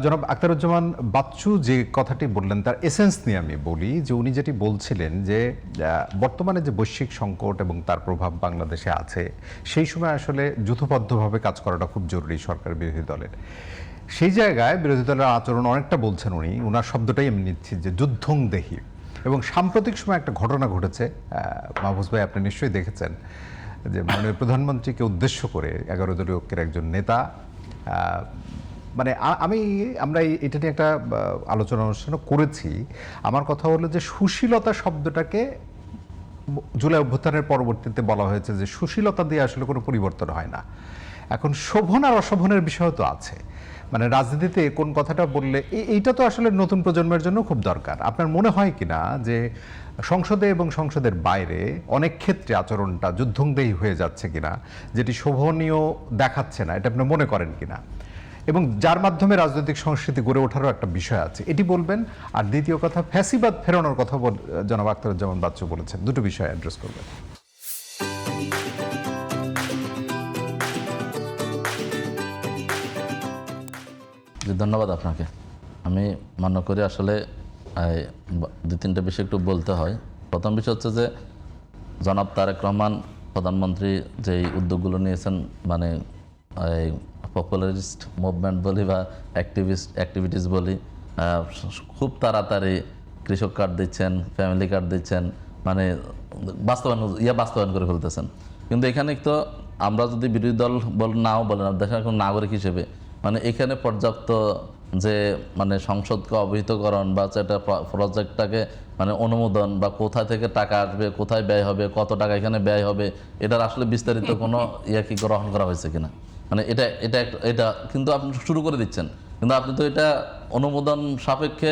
জনাব আখতারুজ্জামান বাচ্চু যে কথাটি বললেন তার এসেন্স নিয়ে আমি বলি যে উনি যেটি বলছিলেন যে বর্তমানে যে বৈশ্বিক সংকট এবং তার প্রভাব বাংলাদেশে আছে সেই সময় আসলে যূথবদ্ধভাবে কাজ করাটা খুব জরুরি সরকার বিরোধী দলের। সেই জায়গায় বিরোধী দলের আচরণ অনেকটা বলছেন উনি, ওনার শব্দটাই আমি নিচ্ছি যে যুদ্ধং দেহি। এবং সাম্প্রতিক সময় একটা ঘটনা ঘটেছে, মাহফুজ ভাই আপনি নিশ্চয়ই দেখেছেন যে মাননীয় প্রধানমন্ত্রীকে উদ্দেশ্য করে 11 দলীয় ঐক্যের একজন নেতা মানে আমরা এটা নিয়ে একটা আলোচনা অনুষ্ঠানও করেছি। আমার কথা হলো যে সুশীলতা শব্দটাকে জুলাই অভ্যুত্থানের পরবর্তীতে বলা হয়েছে যে সুশীলতা দিয়ে আসলে কোনো পরিবর্তন হয় না। এখন শোভন আর অশোভনের বিষয় তো আছে, মানে রাজনীতিতে কোন কথাটা বললে এইটা তো আসলে নতুন প্রজন্মের জন্য খুব দরকার। আপনার মনে হয় কিনা যে সংসদে এবং সংসদের বাইরে অনেক ক্ষেত্রে আচরণটা যুদ্ধংদেহী হয়ে যাচ্ছে কিনা, যেটি শোভনীয় দেখাচ্ছে না, এটা আপনি মনে করেন কিনা? এবং যার মাধ্যমে রাজনৈতিক সংস্কৃতি গড়ে ওঠারও একটা বিষয় আছে, এটি বলবেন। আর দ্বিতীয় কথা, ফ্যাসিবাদ ফেরানোর কথা জনাব আখতারুজ্জামান বাচ্চু বলেছেন, দুটো বিষয় অ্যাড্রেস করবেন। ধন্যবাদ আপনাকে। আমি মনে করি আসলে দু তিনটা বিষয় একটু বলতে হয়। প্রথম বিষয় হচ্ছে যে জনাব তারেক রহমান প্রধানমন্ত্রী যেই উদ্যোগগুলো নিয়েছেন, মানে পপুলারিস্ট মুভমেন্ট বলি বা অ্যাক্টিভিটিস বলি, খুব তাড়াতাড়ি কৃষক কার্ড দিচ্ছেন, ফ্যামিলি কার্ড দিচ্ছেন, মানে বাস্তবায়ন করে ফেলতেছেন। কিন্তু এখানে তো আমরা যদি বিরোধী দল নাও বলেন, দেশের কোনো নাগরিক হিসেবে মানে এখানে পর্যাপ্ত যে মানে সংসদকে অবহিতকরণ বা একটা প্রজেক্টটাকে মানে অনুমোদন বা কোথা থেকে টাকা আসবে, কোথায় ব্যয় হবে, কত টাকা এখানে ব্যয় হবে, এটার আসলে বিস্তারিত কোনো কি গ্রহণ করা হয়েছে কিনা, মানে এটা কিন্তু আপনি শুরু করে দিচ্ছেন, কিন্তু আপনি তো এটা অনুমোদন সাপেক্ষে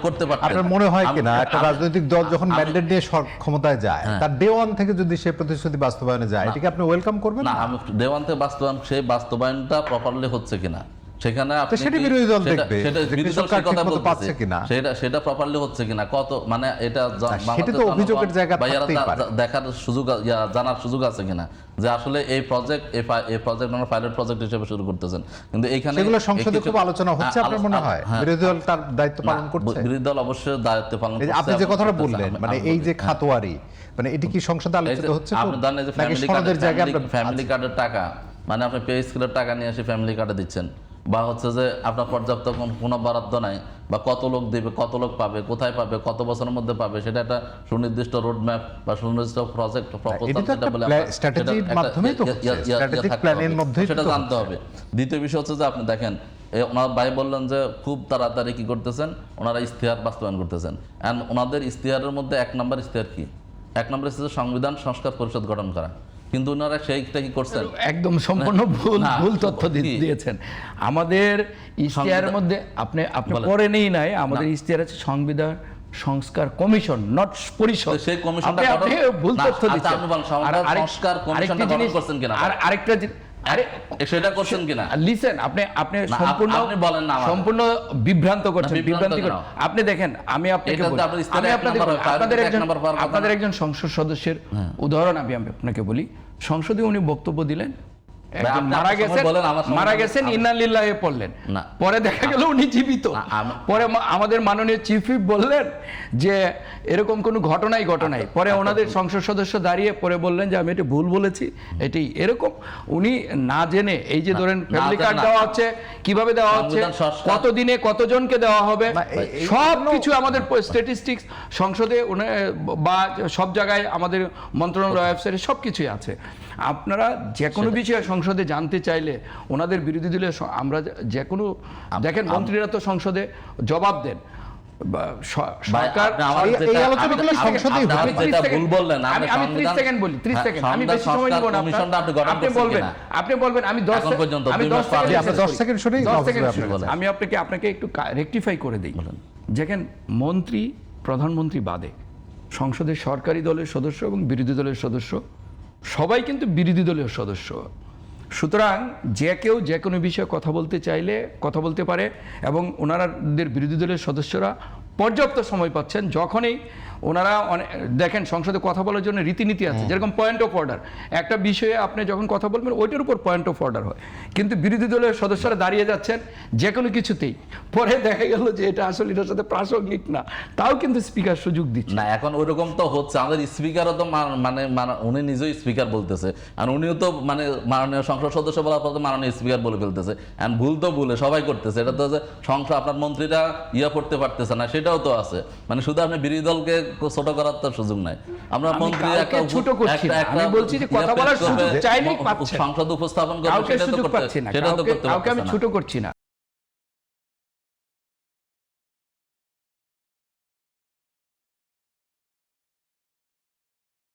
করতে পারতেন। আপনার মনে হয় কিনা একটা রাজনৈতিক দল যখন ম্যান্ডেট নিয়ে ক্ষমতায় যায়, তার ডে ওয়ান থেকে যদি সে প্রতিশ্রুতি বাস্তবায়নে যায়, এটাকে আপনি ওয়েলকাম করবেন? না, আমি ডে ওয়ান থেকে সেই বাস্তবায়নটা প্রপারলি হচ্ছে কিনা সেখানে বিরোধী দল দেখবে সেটা প্রপারলি হচ্ছে কিনা, কত মানে এটা অভিযোগের জায়গা দেখার সুযোগ, জানার সুযোগ আছে কিনা যে আসলে এই প্রজেক্ট আমরা পাইলট প্রজেক্ট হিসেবে শুরু করতেছেন, কিন্তু এখানে এগুলো সংসদে খুব আলোচনা হচ্ছে। আপনার মনে হয় বিরোধী দল তার দায়িত্ব পালন করছে? বিরোধী দল অবশ্যই দায়িত্ব পালন করছে। আপনি যে কথাটা বললেন, মানে এই যে খাতোয়ারি, মানে এটি কি সংসদে আলোচিত হচ্ছে? আপনি জানেন যে ফ্যামিলি কার্ডের টাকা, মানে আপনি পে স্কেলের টাকা নিয়ে এসে ফ্যামিলি কার্ডে দিচ্ছেন, বা হচ্ছে যে আপনার পর্যাপ্ত কোনো বরাদ্দ নাই, বা কত লোক দিবে, কত লোক পাবে, কোথায় পাবে, কত বছরের মধ্যে পাবে, সেটা একটা সুনির্দিষ্ট রোড ম্যাপ বা সুনির্দিষ্ট প্রজেক্ট প্রপোজাল সেটা জানতে হবে। দ্বিতীয় বিষয় হচ্ছে যে আপনি দেখেন ওনার ভাই বললেন যে খুব তাড়াতাড়ি কি করতেছেন, ওনারা ইশতেহার বাস্তবায়ন করতেছেন। অ্যান্ড ওনাদের ইশতেহারের মধ্যে 1 নম্বর ইশতেহার কি? 1 নম্বর ইশতেহার সংবিধান সংস্কার পরিষদ গঠন করা, কিন্তু ওনারা সেইটা কি করছেন? একদম সম্পূর্ণ ভুল তথ্য দিয়েছেন। আমাদের ইশতেহারের মধ্যে আপনি পড়েনই নাই, আমাদের ইশতেহার আছে সংবিধান সংস্কার কমিশন, নট পরিষদ। সেই কমিশনটা ভুল তথ্য দিচ্ছেন। সংস্কার কমিশনটা গঠন করছেন কিনা, আর আরেকটা সেটা করছেন কিনা, লিসেন, আপনি সম্পূর্ণ বিভ্রান্ত করছেন। আপনি দেখেন, আমি আপনাদের একজন সংসদ সদস্যের উদাহরণ আমি আপনাকে বলি। সংসদে উনি বক্তব্য দিলেন, মারা গেছেন, ইন্না লিল্লাহি পড়লেন, পরে দেখা গেল উনি জীবিত। পরে আমাদের মাননীয় চিফ হুইপ বললেন যে এরকম কোনো ঘটনাই পরে ওনাদের সংসদ সদস্য দাঁড়িয়ে পরে বললেন যে আমি এটা ভুল বলেছি, এটি এরকম। উনি না জেনে এই যে ধরেন ফ্যামিলি কার্ড দেওয়া হচ্ছে, কিভাবে দেওয়া হচ্ছে, কত দিনে কতজনকে দেওয়া হবে, সব কিছু আমাদের স্ট্যাটিস্টিক্স সংসদে বা সব জায়গায় আমাদের মন্ত্রণালয় ওয়েবসাইটে সব কিছুই আছে। আপনারা যে কোনো বিষয়ে সংসদে জানতে চাইলে ওনাদের বিরোধী দলের আমরা যে কোনো দেখেন, মন্ত্রীরা তো সংসদে জবাব দেন। আমি আপনাকে একটু রেকটিফাই করে দিই। দেখেন, মন্ত্রী প্রধানমন্ত্রী বাদে সংসদের সরকারি দলের সদস্য এবং বিরোধী দলের সদস্য সবাই কিন্তু বিরোধী দলের সদস্য। সুতরাং যে কেউ যে কোনো বিষয়ে কথা বলতে চাইলে কথা বলতে পারে, এবং ওনাদের বিরোধী দলের সদস্যরা পর্যাপ্ত সময় পাচ্ছেন। যখনই ওনারা দেখেন সংসদে কথা বলার জন্য রীতিনীতি আছে, যেরকম পয়েন্ট অফ অর্ডার, একটা বিষয়ে আপনি যখন কথা বলবেন ওইটার উপর পয়েন্ট অফ অর্ডার হয়, কিন্তু বিরোধী দলের সদস্যরা দাঁড়িয়ে যাচ্ছেন যে কোনো কিছুতেই, পরে দেখা গেল যে এটা আসলে এটার সাথে প্রাসঙ্গিক না, তাও কিন্তু স্পিকার সুযোগ দিচ্ছে না। এখন ওইরকম তো হচ্ছে, আমাদের স্পিকারও তো উনি নিজেই স্পিকার বলতেছে, আর উনিও তো মাননীয় সংসদ সদস্য বলার পর মাননীয় স্পিকার বলে ফেলতেছে। এখন ভুল তো ভুলে সবাই করতেছে, এটা তো যে সংসদ আপনার মন্ত্রীরা করতে পারতেছে না সেটাও তো আছে, শুধু আপনি বিরোধী দলকে ছোট করার তো সুযোগ নাই। আমরা মন্ত্রী ছোট করছি না, আমি বলছি যে কথা বলার সুযোগ চাইলেই পাচ্ছে, সংসদ উপস্থাপন কাউকে করবে, সুযোগ পাচ্ছে না, সেটা তো করতে কাউকে আমি পারতেছে না। ছোট করছি না।